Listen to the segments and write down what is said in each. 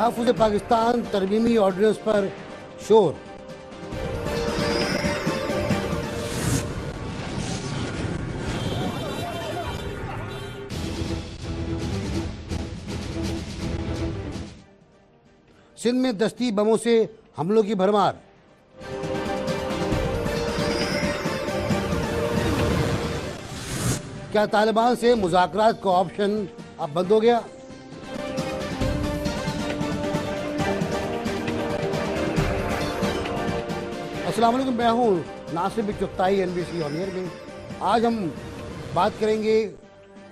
तहफ़्फ़ुज़ Pakistan तरमीमी ordinance पर शोर। सिंध में दस्ती बमों से हमलों की भरमार। क्या तालिबान से मुज़ाकरात का ऑप्शन अब बंद हो गया? अस्सलाम वालेकुम, मैं हूँ Nasir Chughtai NBC on air में। आज हम बात करेंगे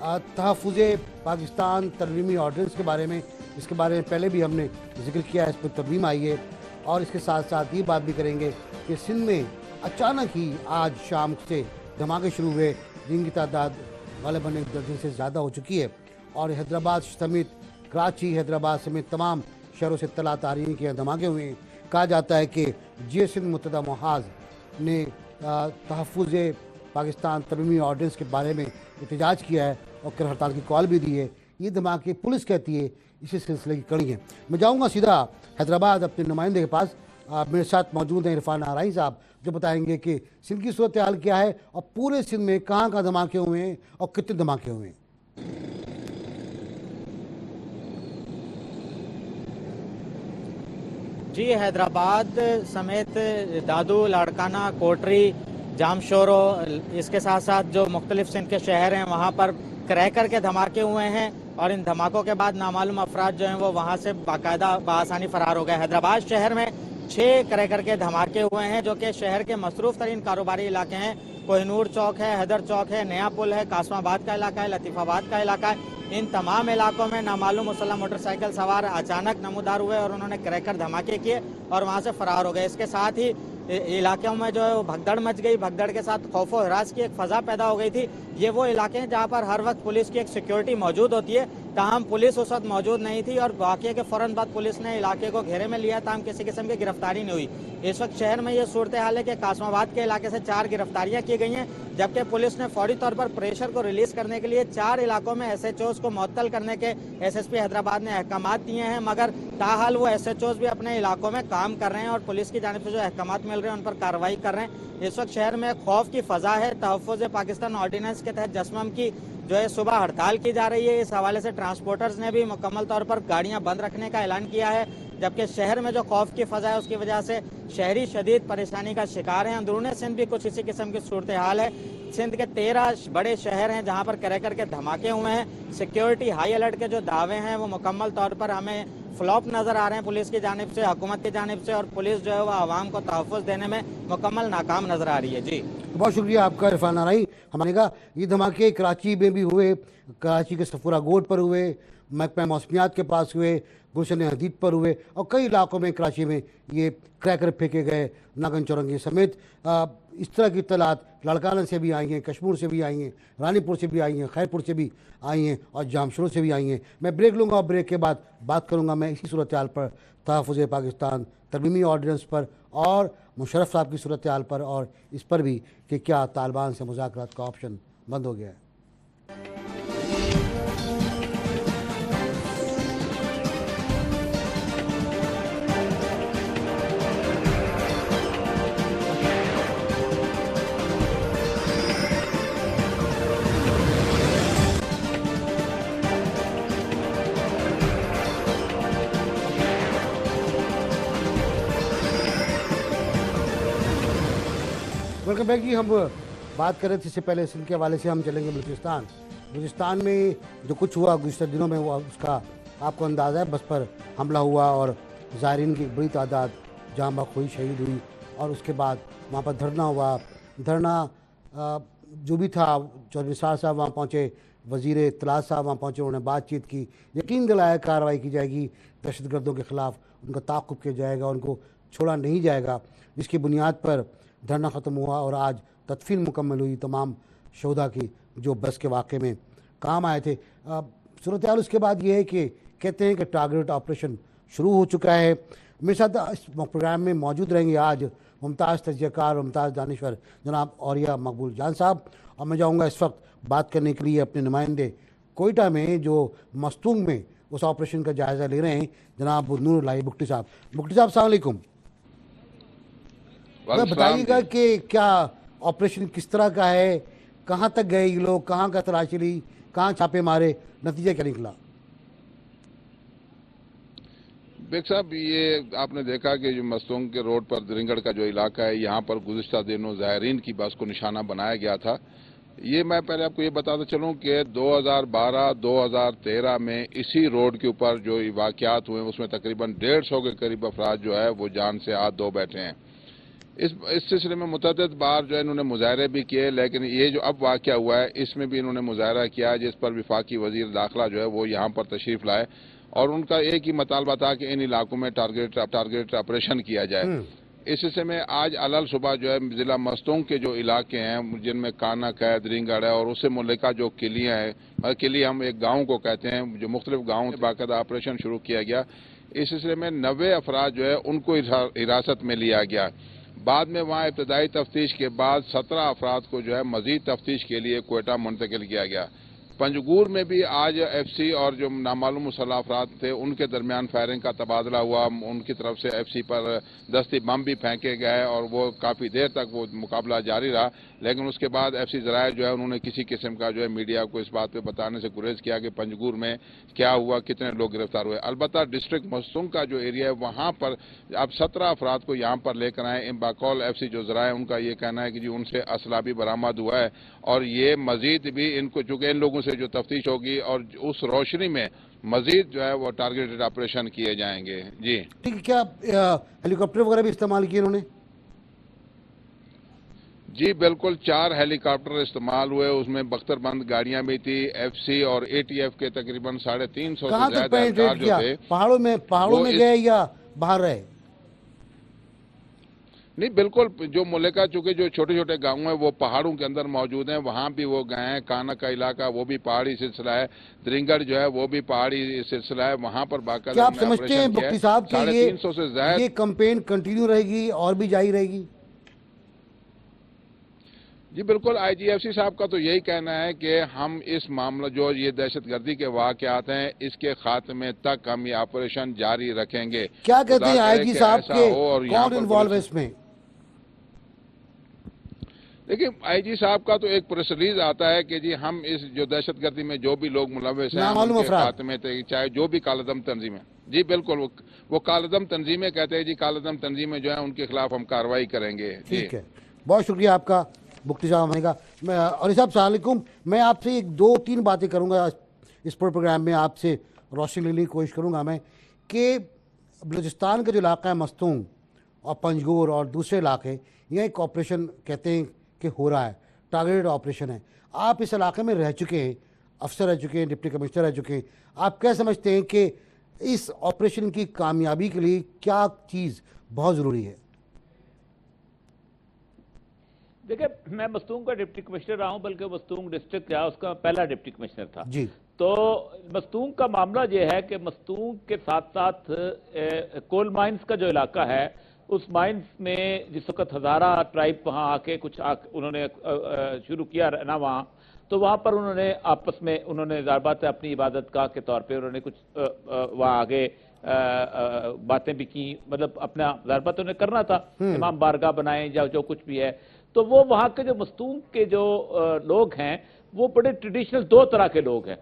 तहफ़्फ़ुज़ पाकिस्तान तरमीमी ऑर्डिनेंस के बारे में। इसके बारे में पहले भी हमने जिक्र किया है, इस पर तरमीम आई है। और इसके साथ साथ ये बात भी करेंगे कि सिंध में अचानक ही आज शाम से धमाके शुरू हुए, जिनकी तादाद ग़ालिबन 1 दर्जन से ज़्यादा हो चुकी है। और हैदराबाद समेत कराची, हैदराबाद समेत तमाम शहरों से इत्तलात आ रही हैं कि यहाँ धमाके हुए हैं। कहा जाता है कि जे सिंध मुत्तहदा मुहाज़ ने तहफ़्फ़ुज़ पाकिस्तान तरमीमी ऑर्डिनेंस के बारे में एहतजाज किया है और फिर हड़ताल की कॉल भी दी है। ये धमाके पुलिस कहती है इसी सिलसिले की कड़ी है। मैं जाऊँगा सीधा हैदराबाद अपने नुमाइंदे के पास। मेरे साथ मौजूद हैं इरफान आराई साहब, जो बताएंगे कि सिंध की सूरत हाल क्या है और पूरे सिंध में कहाँ कहाँ धमाके हुए हैं और कितने धमाके हुए हैं। जी, हैदराबाद समेत दादू, लाड़काना, कोटरी, जामशोरो, इसके साथ साथ जो मुख्तलिफ सिंध के शहर हैं वहाँ पर क्रैकर के धमाके हुए हैं। और इन धमाकों के बाद नामालूम अफराद जो हैं वो वहाँ से बाकायदा बआसानी फरार हो गए। हैदराबाद शहर में 6 क्रैकर के धमाके हुए हैं, जो कि शहर के मसरूफ़ तरीन कारोबारी इलाके हैं। कोहिनूर चौक है, हैदर चौक है, नया पुल है, कासमाबाद का इलाका है, लतीफ़ाबाद का इलाका है। इन तमाम इलाकों में नामालूम मुसल्लह मोटरसाइकिल सवार अचानक नमूदार हुए और उन्होंने क्रैकर धमाके किए और वहाँ से फरार हो गए। इसके साथ ही इलाकों में जो है वो भगदड़ मच गई। भगदड़ के साथ खौफ व हिरास की एक फ़ज़ा पैदा हो गई थी। ये वो इलाके हैं जहाँ पर हर वक्त पुलिस की एक सिक्योरिटी मौजूद होती है, ताहम पुलिस उस वक्त मौजूद नहीं थी और वाक़ये के फ़ौरन बाद पुलिस ने इलाके को घेरे में लिया, ताहम किसी किस्म की गिरफ्तारी नहीं हुई। इस वक्त शहर में ये सूरत हाल है कि कासमाबाद के इलाके से 4 गिरफ्तारियाँ की गई हैं, जबकि पुलिस ने फौरी तौर पर प्रेशर को रिलीज़ करने के लिए 4 इलाकों में SHOs को मुअत्तल करने के SSP हैदराबाद ने अहकामात दिए हैं। मगर ताहाल वो SHOs भी अपने इलाकों में काम कर रहे हैं और पुलिस की जानिब से जो अहकामात मिल रहे हैं उन पर कार्रवाई कर रहे हैं। इस वक्त शहर में खौफ की फ़ज़ा है। तहफ़्फ़ुज़ पाकिस्तान ऑर्डिनेंस के तहत जसमम की जो है सुबह हड़ताल की जा रही है। इस हवाले से ट्रांसपोर्टर्स ने भी मुकम्मल तौर पर गाड़ियां बंद रखने का ऐलान किया है, जबकि शहर में जो खौफ की फ़ज़ा है उसकी वजह से शहरी शदीद परेशानी का शिकार हैं। अंदरूनी सिंध भी कुछ इसी किस्म की सूरत हाल है। सिंध के 13 बड़े शहर हैं जहाँ पर क्रैकर के धमाके हुए हैं। सिक्योरिटी हाई अलर्ट के जो दावे हैं वो मुकम्मल तौर पर हमें फ्लॉप नज़र आ रहे हैं पुलिस की जानिब से, हुकूमत की जानिब से, और पुलिस जो है वो आवाम को तहफ़्फ़ुज़ देने में मुकम्मल नाकाम नज़र आ रही है। जी, बहुत शुक्रिया आपका इरफान आराई। हमारे कहा ये धमाके कराची में भी हुए, कराची के सफूरा गोड पर हुए, महकमा मौसमियात के पास हुए, गुलशन हदीद पर हुए और कई इलाकों में कराची में ये क्रैकर फेंके गए, नागन चौरंगी समेत। इस तरह की इत्तलात लाड़काना से भी आई हैं, कश्मीर से भी आई हैं, रानीपुर से भी आई हैं, खैरपुर से भी आई हैं और जामशोरो से भी आई हैं। मैं ब्रेक लूँगा और ब्रेक के बाद बात करूँगा मैं इसी सूरत हाल पर, तहफ़्फ़ुज़ पाकिस्तान तरमीमी ऑर्डिनेंस पर और मुशर्रफ साहब की सूरत हाल पर, और इस पर भी कि क्या तालिबान से मुज़ाकरात का ऑप्शन बंद हो गया है। Welcome back. हम बात कर रहे थे, इससे पहले सिंध के हवाले से हम चलेंगे बलूचिस्तान। बलूचिस्तान में जो कुछ हुआ गुज़श्ता दिनों में वो उसका आपको अंदाज़ा है। बस पर हमला हुआ और ज़ायरीन की बड़ी तादाद जाँ बहक हुई, शहीद हुई और उसके बाद वहाँ पर धरना हुआ। धरना जो भी था, चौधरी निसार साहब वहाँ पहुँचे, वज़ीर इत्तलात साहब वहाँ पहुँचे, उन्होंने बातचीत की, यकीन दिलाया कार्रवाई की जाएगी, दहशतगर्दों के ख़िलाफ़ उनका ताक़ुब किया जाएगा, उनको छोड़ा नहीं जाएगा, जिसकी बुनियाद पर धरना ख़त्म हुआ और आज तदफीन मुकम्मल हुई तमाम शोधा की जो बस के वाक़े में काम आए थे। सूरत हाल उसके बाद ये है कि कहते हैं कि टारगेट ऑपरेशन शुरू हो चुका है। मेरे साथ इस प्रोग्राम में मौजूद रहेंगे आज मुमताज़ तजज़ियाकार, मुमताज़ दानिश्वर जनाब औरिया मकबूल जान साहब, और मैं जाऊँगा इस वक्त बात करने के लिए अपने नुमाइंदे कोयटा में जो मस्तूंग में اس آپریشن کا جائزہ لے رہے ہیں جناب نور الہی بگٹی صاحب. بگٹی صاحب السلام علیکم. بتائیے گا کہ کیا آپریشن کس طرح کا ہے, کہاں تک گئے یہ لوگ, کہاں کا تلاشی لی, کہاں چھاپے مارے, نتیجہ کیا نکلا؟ بیگ صاحب, یہ آپ نے دیکھا کہ جو مستونگ کے روڈ پر درنگڑ کا جو علاقہ ہے, یہاں پر گزشتہ دنوں زائرین کی بس کو نشانہ بنایا گیا تھا. یہ میں پہلے آپ کو یہ بتاتا چلوں کہ 2012-2013 میں اسی روڈ کے اوپر جو واقعات ہوئے اس میں تقریباً 150 کے قریب افراد جو ہے وہ جان سے ہاتھ دھو بیٹھے ہیں. اس سلسلے میں متعدد بار جو ہے انہوں نے مظاہرے بھی کیے, لیکن یہ جو اب واقعہ ہوا ہے اس میں بھی انہوں نے مظاہرہ کیا, جس پر وفاقی وزیر داخلہ جو ہے وہ یہاں پر تشریف لائے اور ان کا ایک ہی مطالبہ تھا کہ ان علاقوں میں ٹارگیٹ آپریشن کیا جائے. اس سلسلے میں آج علل صبح جو ہے ضلع مستونگ کے جو علاقے ہیں جن میں کانک ہے, درنگڑ ہے اور اس سے ملکہ جو قلیاں ہیں, قلی ہم ایک گاؤں کو کہتے ہیں, جو مختلف گاؤں سے باقاعدہ آپریشن شروع کیا گیا. اس سلسلے میں 90 افراد جو ہے ان کو حراست میں لیا گیا. بعد میں وہاں ابتدائی تفتیش کے بعد 17 افراد کو جو ہے مزید تفتیش کے لیے کوئٹہ منتقل کیا گیا. پنجگور میں بھی آج ایف سی اور جو نامعلوم مسلح افراد تھے ان کے درمیان فائرنگ کا تبادلہ ہوا. ان کی طرف سے ایف سی پر دستی بم بھی پھینکے گئے اور وہ کافی دیر تک وہ مقابلہ جاری رہا, لیکن اس کے بعد ایف سی ذرائع جو ہے انہوں نے کسی قسم کا جو ہے میڈیا کو اس بات پہ بتانے سے گریز کیا کہ پنجگور میں کیا ہوا, کتنے لوگ گرفتار ہوئے. البتہ ڈسٹرکٹ مستونگ کا جو ایریا ہے وہاں پر اب 17 افراد کو یہاں پر لے کر آئے. باقول ایف سی جو ذرائع ان کا یہ کہنا ہے کہ جی ان سے اسلحہ بھی برآمد ہوا ہے اور یہ مزید بھی ان کو, چونکہ ان لوگوں سے جو تفتیش ہوگی اور اس روشنی میں مزید جو ہے وہ ٹارگیٹڈ آپریشن کیے جائیں گے. جی کیا ہیلی کاپٹر وغیرہ بھی استعمال کیے انہوں نے؟ جی بالکل, 4 ہیلی کاپٹر استعمال ہوئے, اس میں بختر بند گاڑیاں بھی تھی. ایف سی اور اے ٹی ایف کے تقریباً 350 سے زیادہ اہلکار جو تھے. پہاڑوں میں گئے یا باہر رہے؟ نہیں بالکل, جو ملکہ چونکہ جو چھوٹے چھوٹے گاؤں ہیں وہ پہاڑوں کے اندر موجود ہیں, وہاں بھی وہ گئے ہیں. کانک کا علاقہ وہ بھی پہاڑی سلسلہ ہے, درنگڑ جو ہے وہ بھی پہاڑی سلسلہ ہے, وہاں پر باقاعدہ کیا آپ سمجھتے ہیں بگٹی صاحب کہ 350 سے زائد یہ کمپین کنٹینیو رہے گی اور بھی جاری رہے گی؟ جی بالکل, آئی جی ایف سی صاحب کا تو یہی کہنا ہے کہ ہم اس معاملہ جو یہ دہشت گردی کے واقعات ہیں اس کے خاتمے تک ہم یہ آپریشن جاری رکھیں گے. کیا کہتے ہیں آئی جی صاحب کے کون انوالو ہے اس میں؟ دیکھیں, آئی جی صاحب کا تو ایک پریس ریلیز آتا ہے کہ جی ہم اس جو دہشت گردی میں جو بھی لوگ ملوث ہیں ان کے خاتمے تک, چاہے جو بھی کالعدم تنظیمیں, جی بالکل وہ کالعدم تنظیمیں کہتے ہیں جی, کالعدم تنظیمیں جو ہیں ان کے خلاف ہم کارروائی کریں گے. ٹھیک ہے, بہت شکریہ آپ کا بگٹی صاحب آنے کا. اور صاحب السلام علیکم. میں آپ سے 2-3 باتیں کروں گا اس پروگرام میں, آپ سے روشنی لینے کی کوشش کروں گا میں کہ بلوچستان کا جو علاقہ ہے مستونگ اور پنجگور اور دوسرے علاقے, یہ ایک آپریشن کہتے ہیں کہ ہو رہا ہے, ٹارگیٹڈ آپریشن ہے. آپ اس علاقے میں رہ چکے ہیں, افسر رہ چکے ہیں, ڈپٹی کمشنر رہ چکے ہیں, آپ کیا سمجھتے ہیں کہ اس آپریشن کی کامیابی کے لیے کیا چیز بہت ضروری ہے؟ دیکھیں, میں مستونگ کا ڈپٹی کمشنر رہا ہوں, بلکہ مستونگ ڈسٹرکٹ جو ہے اس کا پہلا ڈپٹی کمشنر تھا. جی, تو مستونگ کا معاملہ یہ ہے کہ مستونگ کے ساتھ ساتھ کول مائنز کا جو علاقہ ہے, اس مائنز میں جس وقت ہزارہ ٹرائب وہاں آ کے کچھ انہوں نے شروع کیا رہنا وہاں, تو وہاں پر انہوں نے آپس میں انہوں نے ظاہر بات ہے اپنی عبادت گاہ کے طور پہ انہوں نے کچھ وہاں آگے باتیں بھی کی, مطلب اپنا ظاہر بات انہوں نے کرنا تھا, امام بارگاہ بنائیں یا جو کچھ بھی ہے. تو وہ وہاں کے جو مستونگ کے جو لوگ ہیں وہ بڑے ٹریڈیشنل 2 طرح کے لوگ ہیں.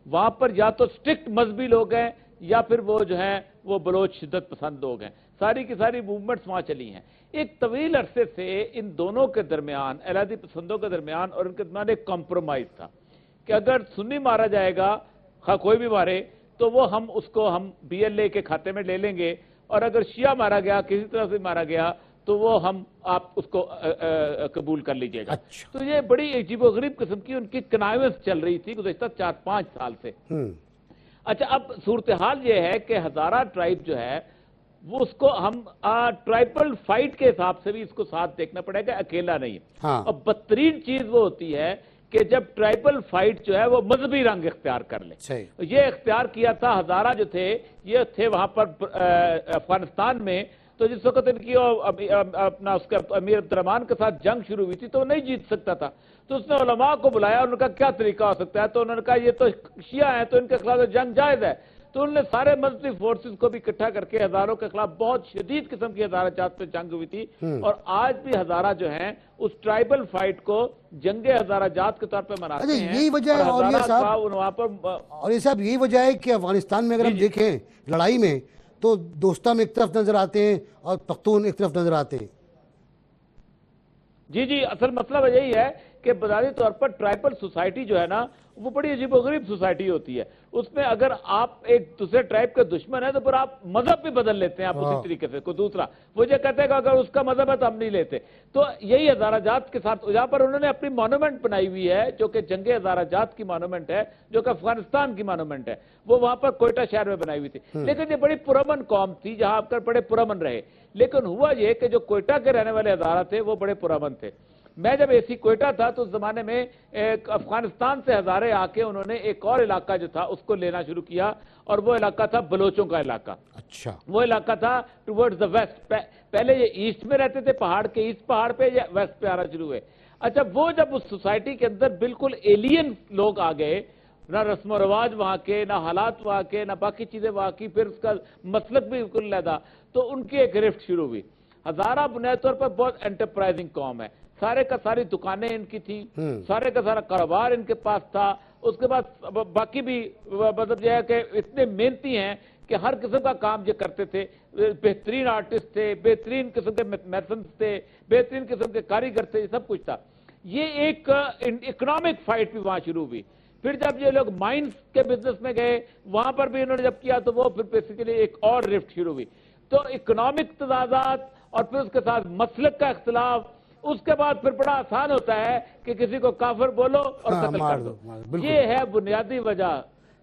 وہاں پر یا تو سٹرکٹ مذہبی لوگ ہیں یا پھر وہ جو ہیں وہ بلوچ شدت پسند لوگ ہیں. ساری کی ساری موومنٹس وہاں چلی ہیں. ایک طویل عرصے سے ان دونوں کے درمیان, علیحدگی پسندوں کے درمیان اور ان کے درمیان ایک کمپرومائز تھا کہ اگر سنی مارا جائے گا, کوئی بھی مارے, تو وہ ہم اس کو ہم بی ایل اے کے کھاتے میں لے لیں گے, اور اگر شیعہ مارا گیا, کسی طرح سے مارا گیا, تو وہ ہم آپ اس کو قبول کر لیجئے گا. تو یہ بڑی عجیب و غریب قسم کی ان کی کنائیونس چل رہی تھی گزشتہ 4-5 سال سے. اچھا, اب صورتحال یہ ہے کہ ہزارہ ٹرائب جو ہے وہ اس کو ہم ٹرائبل فائٹ کے حساب سے بھی اس کو ساتھ دیکھنا پڑے گا, اکیلا نہیں. اور بدترین چیز وہ ہوتی ہے کہ جب ٹرائبل فائٹ جو ہے وہ مذہبی رنگ اختیار کر لے. یہ اختیار کیا تھا ہزارہ جو تھے, یہ تھے وہاں پر افغانستان میں. تو جس وقت ان کی اپنا اس کا امیر عبدالرحمان کے ساتھ جنگ شروع ہوئی تھی تو وہ نہیں جیت سکتا تھا, تو اس نے علماء کو بلایا اور انہوں نے کہا کیا طریقہ ہو سکتا ہے, تو انہوں نے کہا یہ تو شیعہ ہیں تو ان کے خلاف جنگ جائز ہے. تو انہوں نے سارے مذہبی فورسز کو بھی اکٹھا کر کے ہزاروں کے خلاف بہت شدید قسم کی ہزارہ جات پہ جنگ ہوئی تھی، اور آج بھی ہزارہ جو ہیں اس ٹرائبل فائٹ کو جنگ ہزارہ جات کے طور پہ مناتے ہیں۔ یہی وجہ ہے اور یہ صاحب، اور یہ صاحب یہی وجہ ہے کہ افغانستان میں اگر ہم دیکھیں لڑائی میں تو دوستم ایک طرف نظر آتے ہیں اور پختون ایک طرف نظر آتے ہیں۔ جی اصل مسئلہ یہی ہے کہ بنیادی طور پر ٹرائبل سوسائٹی جو ہے نا وہ بڑی عجیب و غریب سوسائٹی ہوتی ہے، اس میں اگر آپ ایک دوسرے ٹرائب کے دشمن ہیں تو پھر آپ مذہب بھی بدل لیتے ہیں، آپ اسی طریقے سے کوئی دوسرا وہ یہ کہتے ہیں کہ اگر اس کا مذہب ہے تو ہم نہیں لیتے۔ تو یہی ہزارہ جات کے ساتھ جہاں پر انہوں نے اپنی مانومنٹ بنائی ہوئی ہے جو کہ جنگ ہزارہ جات کی مانومنٹ ہے، جو کہ افغانستان کی مانومنٹ ہے، وہ وہاں پر کوئٹہ شہر میں بنائی ہوئی تھی، لیکن یہ بڑی پرامن قوم تھی جہاں آپ بڑے پرامن رہے، لیکن ہوا یہ کہ جو کوئٹہ کے رہنے والے ہزارہ تھے وہ بڑے پرامن تھے۔ میں جب ایسی کوئٹہ تھا تو اس زمانے میں افغانستان سے ہزارے آ کے انہوں نے ایک اور علاقہ جو تھا اس کو لینا شروع کیا، اور وہ علاقہ تھا بلوچوں کا علاقہ۔ اچھا، وہ علاقہ تھا ٹورڈز دا ویسٹ، پہلے یہ ایسٹ میں رہتے تھے، پہاڑ کے ایسٹ پہاڑ پہ، یا ویسٹ پہ آنا شروع ہوئے۔ اچھا، وہ جب اس سوسائٹی کے اندر بالکل ایلین لوگ آ گئے، نہ رسم و رواج وہاں کے، نہ حالات وہاں کے، نہ باقی چیزیں وہاں کی، پھر اس کا مسلک بھی بالکل علیحدہ، تو ان کی ایک رفٹ شروع ہوئی۔ ہزارہ بنیادی طور پر بہت انٹرپرائزنگ قوم ہے، سارے کا ساری دکانیں ان کی تھی، سارے کا سارا کاروبار ان کے پاس تھا، اس کے بعد باقی بھی مطلب یہ ہے کہ اتنے محنتی ہیں کہ ہر قسم کا کام یہ کرتے تھے، بہترین آرٹسٹ تھے، بہترین قسم کے میسنز تھے، بہترین قسم کے کاریگر تھے، یہ سب کچھ تھا۔ یہ ایک اکنامک فائٹ بھی وہاں شروع ہوئی۔ پھر جب یہ لوگ مائنز کے بزنس میں گئے وہاں پر بھی انہوں نے جب کیا تو وہ پھر بیسیکلی ایک اور رفٹ شروع ہوئی۔ تو اکنامک تضادات اور پھر اس کے ساتھ مسلک کا اختلاف، اس کے بعد پھر بڑا آسان ہوتا ہے کہ کسی کو کافر بولو اور قتل کر دو، یہ ہے بنیادی وجہ،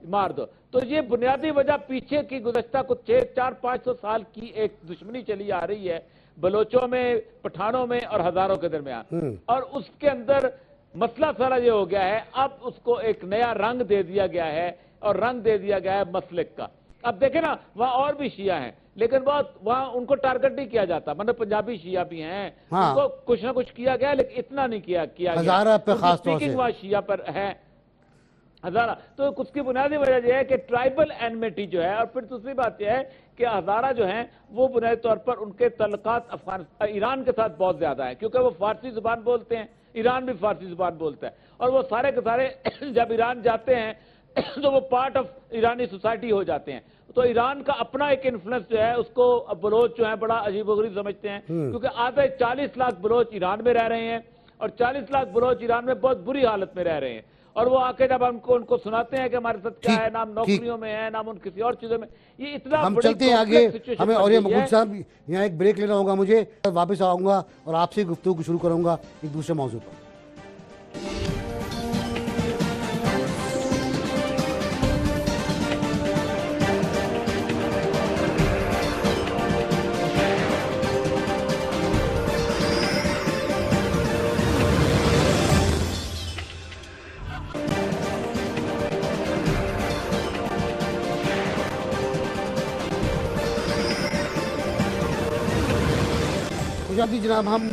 مار دو۔ تو یہ بنیادی وجہ پیچھے کی گزشتہ کچھ 400-500 سال کی ایک دشمنی چلی آ رہی ہے بلوچوں میں، پٹھانوں میں اور ہزاروں کے درمیان، اور اس کے اندر مسئلہ سارا یہ ہو گیا ہے اب اس کو ایک نیا رنگ دے دیا گیا ہے، اور رنگ دے دیا گیا ہے مسلک کا۔ اب دیکھیں نا وہاں اور بھی شیعہ ہیں لیکن وہاں ان کو ٹارگٹ نہیں کیا جاتا، مطلب پنجابی شیعہ بھی ہیں، ان کو کچھ نہ کچھ کیا گیا لیکن اتنا نہیں کیا گیا، ہزارہ پہ خاص طور سے وہاں شیعہ پر ہے ہزارہ۔ تو اس کی بنیادی وجہ یہ ہے کہ ٹرائبل اینمیٹی جو ہے، اور پھر دوسری بات یہ ہے کہ ہزارہ جو ہیں وہ بنیادی طور پر ان کے تعلقات ایران کے ساتھ بہت زیادہ ہیں، کیونکہ وہ فارسی زبان بولتے ہیں، ایران بھی فارسی زبان بولتا ہے، اور وہ سارے کے سارے جب ایران جاتے ہیں تو وہ پارٹ آف ایرانی سوسائٹی ہو جاتے ہیں۔ تو ایران کا اپنا ایک انفلوئنس جو ہے اس کو بلوچ جو ہیں بڑا عجیب و غریب سمجھتے ہیں، کیونکہ آدھے 40 لاکھ بلوچ ایران میں رہ رہے ہیں، اور 40 لاکھ بلوچ ایران میں بہت بری حالت میں رہ رہے ہیں، اور وہ آ کے جب ان کو سناتے ہیں کہ ہمارے ساتھ کیا ہے، نام نوکریوں میں ہے، نام ان کسی اور چیزوں میں، یہ اتنا ہم چلتے ہیں آگے، ہمیں اور یہ مقبول صاحب یہاں ایک بریک لینا ہوگا، مجھے واپس آؤں گا اور آپ سے گفتگو شروع کروں گا ایک دوسرے موضوع پر۔ جناب ہم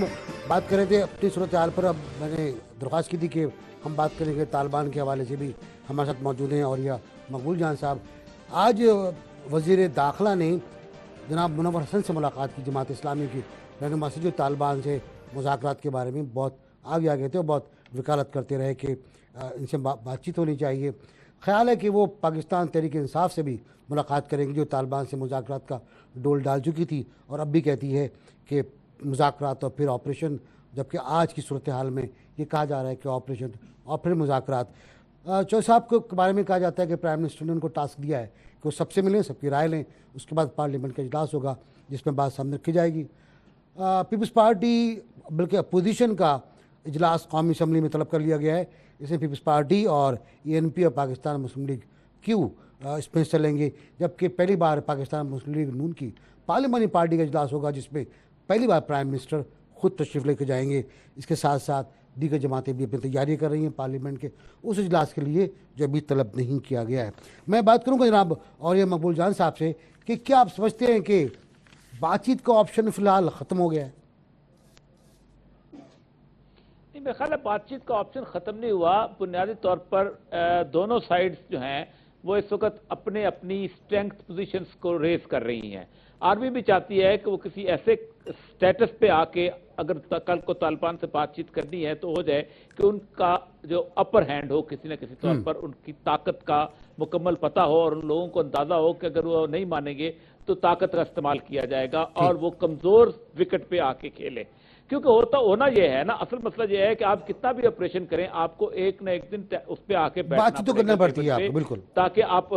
بات کر رہے تھے اپنی صورتحال پر، اب میں نے درخواست کی تھی کہ ہم بات کریں گے طالبان کے حوالے سے بھی، ہمارے ساتھ موجود ہیں اور یہ مقبول جان صاحب۔ آج وزیر داخلہ نے جناب منور حسن سے ملاقات کی، جماعت اسلامی کی رہنما سے، جو طالبان سے مذاکرات کے بارے میں بہت آگے آگے تھے اور بہت وکالت کرتے رہے کہ ان سے بات چیت ہونی چاہیے۔ خیال ہے کہ وہ پاکستان تحریک انصاف سے بھی ملاقات کریں گے جو طالبان سے مذاکرات کا ڈول ڈال چکی تھی، اور اب بھی کہتی ہے کہ مذاکرات اور پھر آپریشن، جبکہ آج کی صورتحال میں یہ کہا جا رہا ہے کہ آپریشن اور پھر مذاکرات۔ چوہدری صاحب کے بارے میں کہا جاتا ہے کہ پرائم منسٹر نے ان کو ٹاسک دیا ہے کہ وہ سب سے ملیں، سب کی رائے لیں، اس کے بعد پارلیمنٹ کا اجلاس ہوگا جس میں بات سامنے رکھی جائے گی۔ پیپلز پارٹی بلکہ اپوزیشن کا اجلاس قومی اسمبلی میں طلب کر لیا گیا ہے، اس میں پیپلز پارٹی اور ENP اور پاکستان مسلم لیگ کیو اس میں حصہ لیں گے، جبکہ پہلی بار پاکستان مسلم لیگ نون کی پارلیمانی پارٹی کا اجلاس ہوگا جس میں پہلی بار پرائم منسٹر خود تشریف لے کے جائیں گے۔ اس کے ساتھ ساتھ دیگر جماعتیں بھی اپنی تیاری کر رہی ہیں پارلیمنٹ کے اس اجلاس کے لیے جو ابھی طلب نہیں کیا گیا ہے۔ میں بات کروں گا جناب اور یہ مقبول جان صاحب سے کہ کیا آپ سمجھتے ہیں کہ بات چیت کا آپشن فی الحال ختم ہو گیا ہے؟ نہیں، میرا خیال ہے بات چیت کا آپشن ختم نہیں ہوا، بنیادی طور پر دونوں سائڈز جو ہیں وہ اس वक्त अपने अपनी स्ट्रेंथ पोजीशंस को रेस कर रही हैं। आर्मी भी चाहती है कि वो किसी ऐसे स्टेटस पे आके अगर कल को तालिबान से बातचीत करनी है तो हो जाए कि उनका जो अपर हैंड हो किसी न किसी तौर पर, उनकी ताकत का मुकम्मल पता हो और उन लोगों को अंदाजा हो कि अगर वो नहीं मानेंगे तो ताकत का इस्तेमाल किया जाएगा और वो कमजोर विकेट पे आके खेले। क्योंकि होना यह है ना, असल मसला यह है कि आप कितना भी ऑपरेशन करें आपको एक न एक दिन उस पे आके बातचीत तो करना पड़ती है आपको, बिल्कुल, ताकि आप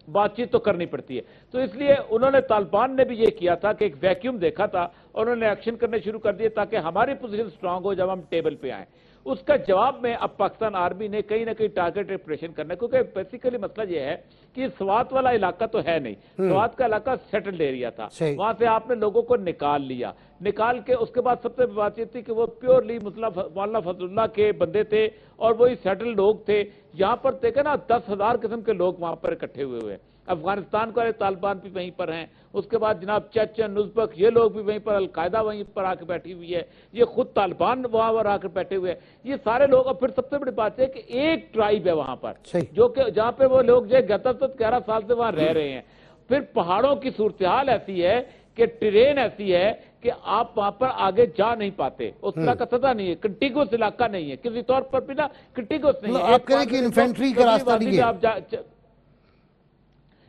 बातचीत तो करनी पड़ती है। तो इसलिए उन्होंने, तालिबान ने भी ये किया था कि एक वैक्यूम देखा था और उन्होंने एक्शन करने शुरू कर दिए ताकि हमारी पोजीशन स्ट्रांग हो जब हम टेबल पे आए। उसका जवाब में अब पाकिस्तान आर्मी ने कहीं ना कहीं टारगेट ऑपरेशन करना है, क्योंकि बेसिकली मसला ये है कि स्वात वाला इलाका तो है नहीं, स्वात का इलाका सेटल्ड एरिया था, वहां से आपने लोगों को निकाल लिया, निकाल के उसके बाद सबसे बात ये थी कि वो प्योरली मौलाना फजलुल्लाह के बंदे थे और वही सेटल्ड लोग थे। यहाँ पर देखे ना 10,000 किस्म के लोग वहां पर इकट्ठे हुए हुए। अफगानिस्तान का तालिबान भी वहीं पर हैं, उसके बाद जनाब चेचन, उज़्बेक, ये लोग भी वहीं पर, अलकायदा वहीं पर आकर बैठी हुई है, ये खुद तालिबान वहां पर आकर बैठे हुए हैं, ये सारे लोग। और फिर सबसे बड़ी बात है कि एक ट्राइब है वहां पर जो कि जहां पे वो लोग जो 11 साल से वहां रह रहे हैं। फिर पहाड़ों की सूरत हाल ऐसी है कि ट्रेन ऐसी है कि आप वहां पर आगे जा नहीं पाते, उस तरह का सतह नहीं है, कंटिगुअस इलाका नहीं है, किसी तौर पर भी ना कंटिगुअस नहीं है। आप कह रहे हैं कि इन्फेंट्री का रास्ता नहीं है,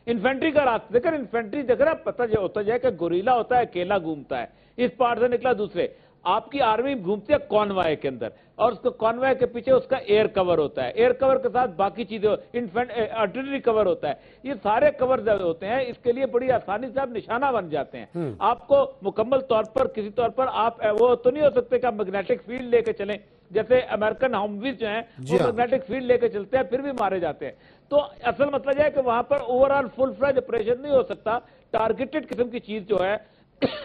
इन्फेंट्री का रास्ता देखकर, इन्फेंट्री देखकर पता होता है कि गोरीला होता है, अकेला घूमता है, इस पार से निकला दूसरे। आपकी आर्मी घूमती है कॉन्वॉय के अंदर और उसको कॉन्वॉय के पीछे उसका एयर कवर होता है, एयर कवर के साथ बाकी चीजें, आर्टिलरी कवर होता है, ये सारे कवर जब होते हैं इसके लिए बड़ी आसानी से आप निशाना बन जाते हैं। आपको मुकम्मल तौर पर किसी तौर पर आप वो तो नहीं हो सकते कि आप मैग्नेटिक फील्ड लेके चलें, जैसे अमेरिकन हमवीज जो हैं वो मैग्नेटिक फील्ड लेके चलते हैं फिर भी मारे जाते हैं। तो असल मतलब है कि वहां पर ओवरऑल फुल फ्लेज ऑपरेशन नहीं हो सकता, टारगेटेड किस्म की चीज जो है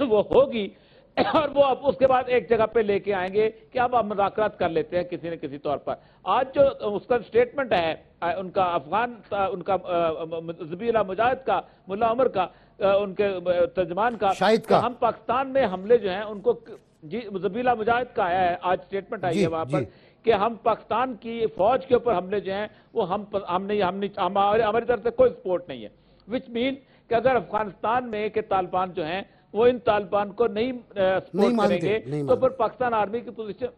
वो होगी और वो अब उसके बाद एक जगह पे लेके आएंगे कि अब आप मुज़ाकरात कर लेते हैं किसी न किसी तौर पर। आज जो उसका स्टेटमेंट है उनका अफगान उनका ज़बीला मुजाहिद का, मुल्ला उमर का, उनके तर्जमान का, शाहिद का, हम पाकिस्तान में हमले जो हैं उनको, जी ज़बीला मुजाहिद का आया है आज स्टेटमेंट आई है वहां पर कि हम पाकिस्तान की फौज के ऊपर हमले जो हैं वो हमारी तरफ से कोई सपोर्ट नहीं है, विच मीन कि अगर अफगानिस्तान में के तालिबान जो हैं वो इन तालिबान को नहीं सपोर्ट करेंगे तो फिर पाकिस्तान आर्मी की पोजीशन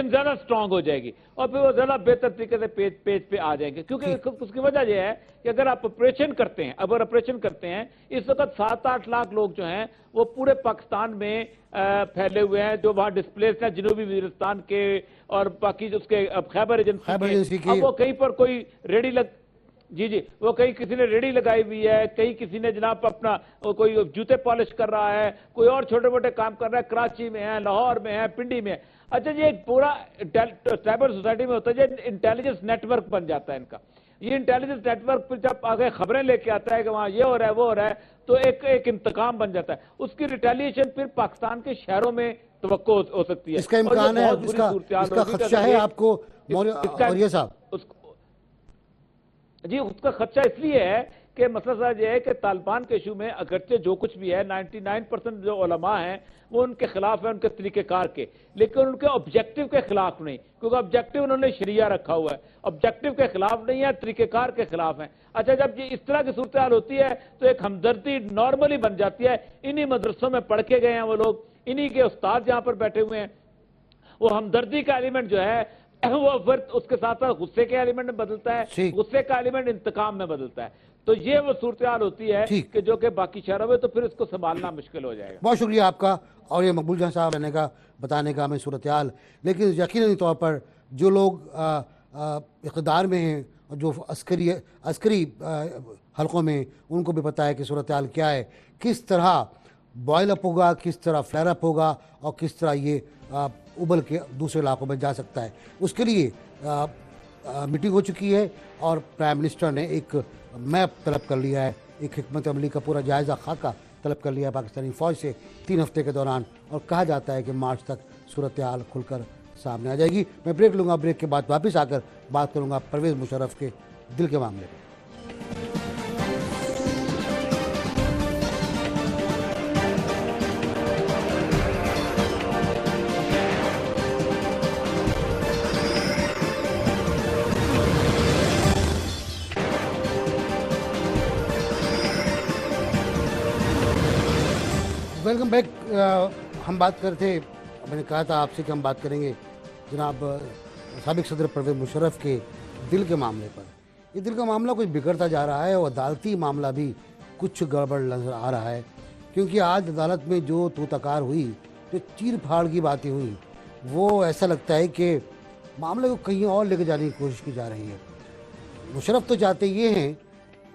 ज्यादा स्ट्रांग हो जाएगी और फिर वो ज्यादा बेहतर तरीके से पेज पे आ जाएंगे। क्योंकि उसकी वजह यह है कि अगर आप ऑपरेशन करते हैं, अगर ऑपरेशन करते हैं, इस वक्त 7-8 लाख लोग जो हैं वो पूरे पाकिस्तान में फैले हुए हैं जो वहां डिस्प्लेस हैं, जनूबी वजीरिस्तान के और बाकी उसके खैबर एजेंसी के। अब वो कहीं पर कोई रेडी जी वो कहीं किसी ने रेडी लगाई हुई है, कहीं किसी ने जनाब अपना कोई जूते पॉलिश कर रहा है, कोई और छोटे मोटे काम कर रहा है, कराची में है, लाहौर में है, पिंडी में है। अच्छा ये पूरा ट्राइबल सोसाइटी में होता है, इंटेलिजेंस नेटवर्क बन जाता है इनका। ये इंटेलिजेंस नेटवर्क पर जब आगे खबरें लेके आता है कि वहां ये हो रहा है वो हो रहा है तो एक इंतकाम बन जाता है, उसकी रिटेलिएशन फिर पाकिस्तान के शहरों में तवक्को हो सकती है। इसका इम्कान है, इसका खदशा है आपको मौर्य साहब? जी उसका खर्चा इसलिए है कि मसला साहब यह है कि तालिबान के इशू में अगरचे जो कुछ भी है 99% जो उलमा हैं वो उनके खिलाफ है, उनके तरीकेकार के, लेकिन उनके ऑब्जेक्टिव के खिलाफ नहीं, क्योंकि ऑब्जेक्टिव उन्होंने शरिया रखा हुआ है, ऑब्जेक्टिव के खिलाफ नहीं है, तरीकेकार के खिलाफ है। अच्छा जब ये इस तरह की सूरत हाल होती है तो एक हमदर्दी नॉर्मली बन जाती है। इन्हीं मदरसों में पढ़ के गए हैं वो लोग, इन्हीं के उस्ताद जहां पर बैठे हुए हैं, वो हमदर्दी का एलिमेंट जो है वो फिर उसके साथ साथ गुस्से के एलिमेंट में बदलता है, गुस्से का एलिमेंट इंतकाम में बदलता है। तो ये वो सूरत हाल होती है कि जो कि बाकी शहरों में तो फिर इसको संभालना मुश्किल हो जाएगा। बहुत शुक्रिया आपका और ये मकबूल जहां साहब रहने का बताने का हमें सूरत हाल। लेकिन यकीनी तौर पर जो लोग इक़्तिदार में हैं और जो अस्करी हलकों में, उनको भी पता है कि सूरत हाल क्या है, किस तरह बॉयल अप होगा, किस तरह फ्लेयर अप होगा और किस तरह ये उबल के दूसरे इलाकों में जा सकता है। उसके लिए मीटिंग हो चुकी है और प्राइम मिनिस्टर ने एक मैप तलब कर लिया है, एक हिकमत अमली का पूरा जायज़ा खाका तलब कर लिया है पाकिस्तानी फ़ौज से 3 हफ्ते के दौरान, और कहा जाता है कि मार्च तक सूरत हाल खुलकर सामने आ जाएगी। मैं ब्रेक लूँगा, ब्रेक के बाद वापस आकर बात करूँगा परवेज़ मुशर्रफ के दिल के मामले में। Welcome back. हम बात कर रहे थे, मैंने कहा था आपसे कि हम बात करेंगे जनाब साबिक सदर परवेज़ मुशर्रफ के दिल के मामले पर। ये दिल का मामला कुछ बिगड़ता जा रहा है और अदालती मामला भी कुछ गड़बड़ नज़र आ रहा है, क्योंकि आज अदालत में जो तूतकार हुई, जो चीर फाड़ की बातें हुई, वो ऐसा लगता है कि मामले को कहीं और लेके जाने की कोशिश की जा रही है। मुशर्रफ तो चाहते ये हैं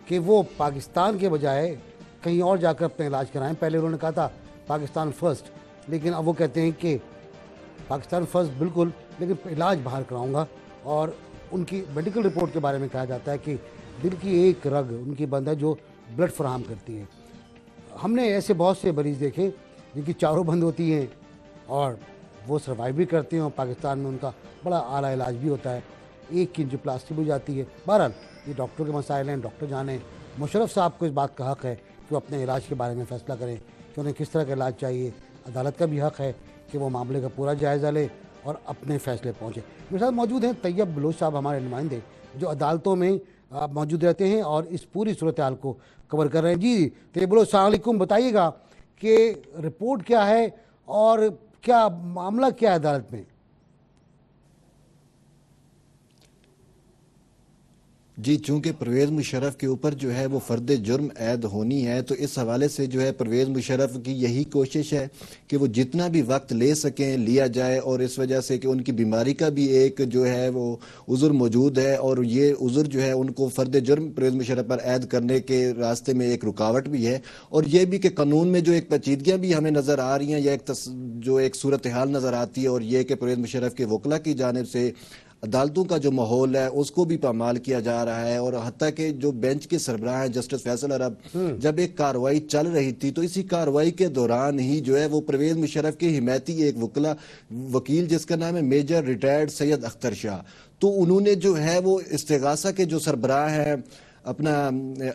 कि वो पाकिस्तान के बजाय कहीं और जाकर अपना इलाज कराएं। पहले उन्होंने कहा था पाकिस्तान फ़र्स्ट, लेकिन अब वो कहते हैं कि पाकिस्तान फ़र्स्ट बिल्कुल, लेकिन इलाज बाहर कराऊंगा। और उनकी मेडिकल रिपोर्ट के बारे में कहा जाता है कि दिल की एक रग उनकी बंद है जो ब्लड फराहम करती है। हमने ऐसे बहुत से मरीज़ देखे जिनकी चारों बंद होती हैं और वो सर्वाइव भी करते हैं और पाकिस्तान में उनका बड़ा आला इलाज भी होता है। एक की एंजियोप्लास्टी भी हो जाती है। बहरहाल ये डॉक्टर के मसाइल हैं, डॉक्टर जाने। मुशर्रफ साहब को इस बात का हक़ है कि वो अपने इलाज के बारे में फ़ैसला करें कि उन्हें किस तरह का इलाज चाहिए। अदालत का भी हक़ है कि वो मामले का पूरा जायज़ा ले और अपने फ़ैसले पहुँचे। मेरे साथ मौजूद हैं तैयब बलोच साहब, हमारे नुमाइंदे जो अदालतों में मौजूद रहते हैं और इस पूरी सूरत हाल को कवर कर रहे हैं। जी तैयब बलोच, अस्सलाम वालेकुम। बताइएगा कि रिपोर्ट क्या है और क्या मामला क्या है अदालत में? जी, चूँकि परवेज़ मुशर्रफ के ऊपर जो है वो फ़र्द जुर्म ऐद होनी है, तो इस हवाले से जो है परवेज़ मुशर्रफ की यही कोशिश है कि वो जितना भी वक्त ले सकें लिया जाए, और इस वजह से कि उनकी बीमारी का भी एक जो है वो उज़्र मौजूद है, और ये उज़्र जो है उनको फ़र्द जुर्म परवेज़ मुशर्रफ पर ऐद करने के रास्ते में एक रुकावट भी है। और ये भी कि कानून में जो एक पेचीदगियाँ भी हमें नज़र आ रही हैं या जो एक सूरत हाल नज़र आती है, और ये कि परवेज़ मुशर्रफ के वकला की जानिब से अदालतों का जो माहौल है उसको भी पामाल किया जा रहा है। और हत्ता कि जो बेंच के सरबराह हैं जस्टिस फैसल अरब, जब एक कार्रवाई चल रही थी तो इसी कार्रवाई के दौरान ही जो है वो परवेज़ मुशर्रफ के हिमायती एक वकील जिसका नाम है मेजर रिटायर्ड सैयद अख्तर शाह, तो उन्होंने जो है वो इस्तिगासा के जो सरबराह हैं अपना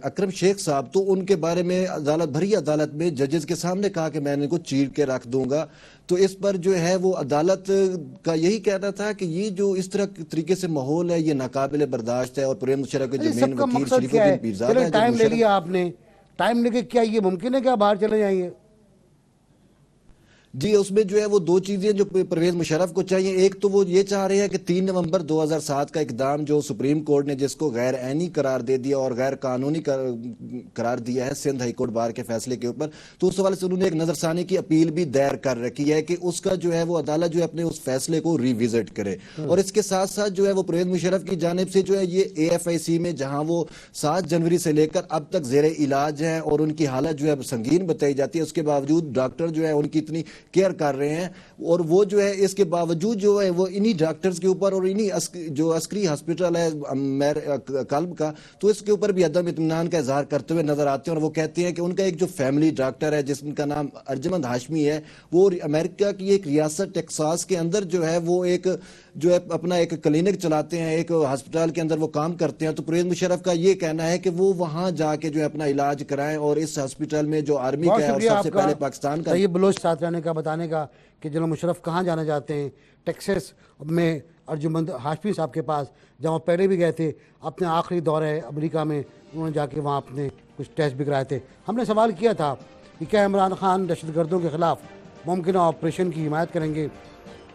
अकरम शेख साहब, तो उनके बारे में अदालत में जजेस के सामने कहा कि मैं इनको चीर के रख दूंगा। तो इस पर जो है वो अदालत का यही कहना था कि ये जो इस तरह तरीके से माहौल है ये नाकाबिले बर्दाश्त है। और परवेज़ मुशर्रफ के जो मेन वकील शरीफुद्दीन पीरजादा है, टाइम ले लिया आपने, टाइम लेके क्या ये मुमकिन है कि आप बाहर चले जाएंगे? जी, उसमें जो है वो दो चीज़ें जो परवेज़ मुशर्रफ को चाहिए। एक तो वो ये चाह रहे हैं कि 3 नवंबर 2007 का इकदाम जो सुप्रीम कोर्ट ने जिसको गैर ऐनी करार दे दिया और गैर कानूनी करार दिया है सिंध हाई कोर्ट बार के फैसले के ऊपर, तो उस हवाले से उन्होंने एक नजरसानी की अपील भी दायर कर रखी है कि उसका जो है वो अदालत जो है अपने उस फैसले को रिविजिट करे। और इसके साथ साथ जो है वो परवेज़ मुशर्रफ की जानिब से जो है ये AFIC में जहाँ वो 7 जनवरी से लेकर अब तक जेर इलाज हैं और उनकी हालत जो है संगीन बताई जाती है, उसके बावजूद डॉक्टर जो है उनकी इतनी केयर कर रहे हैं, और वो जो है इसके बावजूद जो है वो इन्हीं डॉक्टर्स के ऊपर और इन्हीं जो अस्करी हॉस्पिटल है कल्ब का, तो इसके ऊपर भी अदम इत्मीनान का इजहार करते हुए नजर आते हैं। और वो कहते हैं कि उनका एक जो फैमिली डॉक्टर है जिसका नाम अर्जमंद हाशमी है, वो अमेरिका की एक रियासत टेक्सास के अंदर जो है वो एक जो है अपना एक क्लिनिक चलाते हैं, एक हॉस्पिटल के अंदर वो काम करते हैं। तो परवेज़ मुशर्रफ का ये कहना है कि वो वहां जाके जो है अपना इलाज कराएं, और इस हॉस्पिटल में जो आर्मी का है और सबसे पहले पाकिस्तान का ये बलोच साथ रहने का बताने का कि जनरल मुशर्रफ कहाँ जाना चाहते हैं, टेक्सास में अर्जुमंद हाशमी साहब के पास, जहाँ पहले भी गए थे अपने आखिरी दौरे अमेरिका में, उन्होंने जाके वहाँ अपने कुछ टेस्ट भी कराए थे। हमने सवाल किया था कि क्या इमरान खान दहशतगर्दों के खिलाफ मुमकिन ऑपरेशन की हिमायत करेंगे।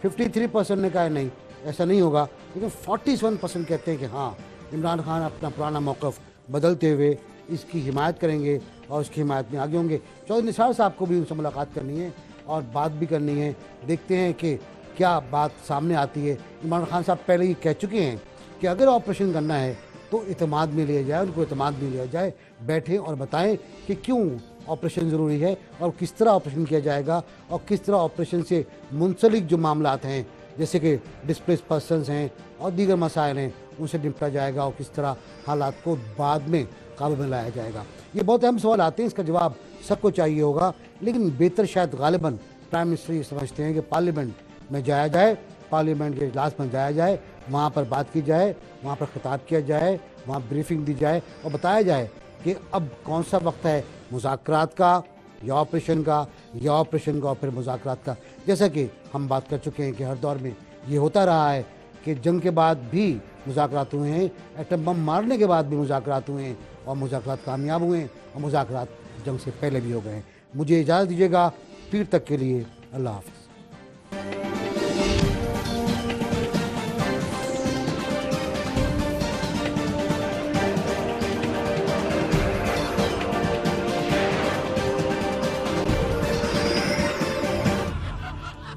53% ने कहा नहीं, ऐसा नहीं होगा, लेकिन 47% कहते हैं कि हाँ, इमरान खान अपना पुराना मौक़िफ़ बदलते हुए इसकी हिमायत करेंगे और उसकी हिमायत में आगे होंगे। चौधरी निसार साहब को भी उनसे मुलाकात करनी है और बात भी करनी है, देखते हैं कि क्या बात सामने आती है। इमरान खान साहब पहले ही कह चुके हैं कि अगर ऑपरेशन करना है तो इत्मीनान में लिया जाए, उनको इत्मीनान में लिया जाए, बैठें और बताएं कि क्यों ऑपरेशन ज़रूरी है और किस तरह ऑपरेशन किया जाएगा और किस तरह ऑपरेशन से मुंसलिक जो मामलात हैं जैसे कि डिस्प्लेस पर्सनस हैं और दीगर मसाइल हैं उनसे निपटा जाएगा और किस तरह हालात को बाद में काबू में लाया जाएगा। ये बहुत अहम सवाल आते हैं, इसका जवाब सबको चाहिए होगा, लेकिन बेहतर शायद गालिबन प्राइम मिनिस्टर ये समझते हैं कि पार्लियामेंट में जाया जाए, पार्लियामेंट के इजलास में जाया जाए, वहाँ पर बात की जाए, वहाँ पर खिताब किया जाए, वहाँ ब्रीफिंग दी जाए और बताया जाए कि अब कौन सा वक्त है मुज़ाकरात का या ऑपरेशन का, या ऑपरेशन का और फिर मुज़ाकरात का। जैसा कि हम बात कर चुके हैं कि हर दौर में ये होता रहा है कि जंग के बाद भी मुज़ाकरात हुए हैं, एटम बम मारने के बाद भी मुज़ाकरात हुए हैं और मुज़ाकरात कामयाब हुए हैं और मुज़ाकरात जंग से पहले भी हो गए हैं। मुझे इजाज़त दीजिएगा, پیر تک کے لیے اللہ حافظ.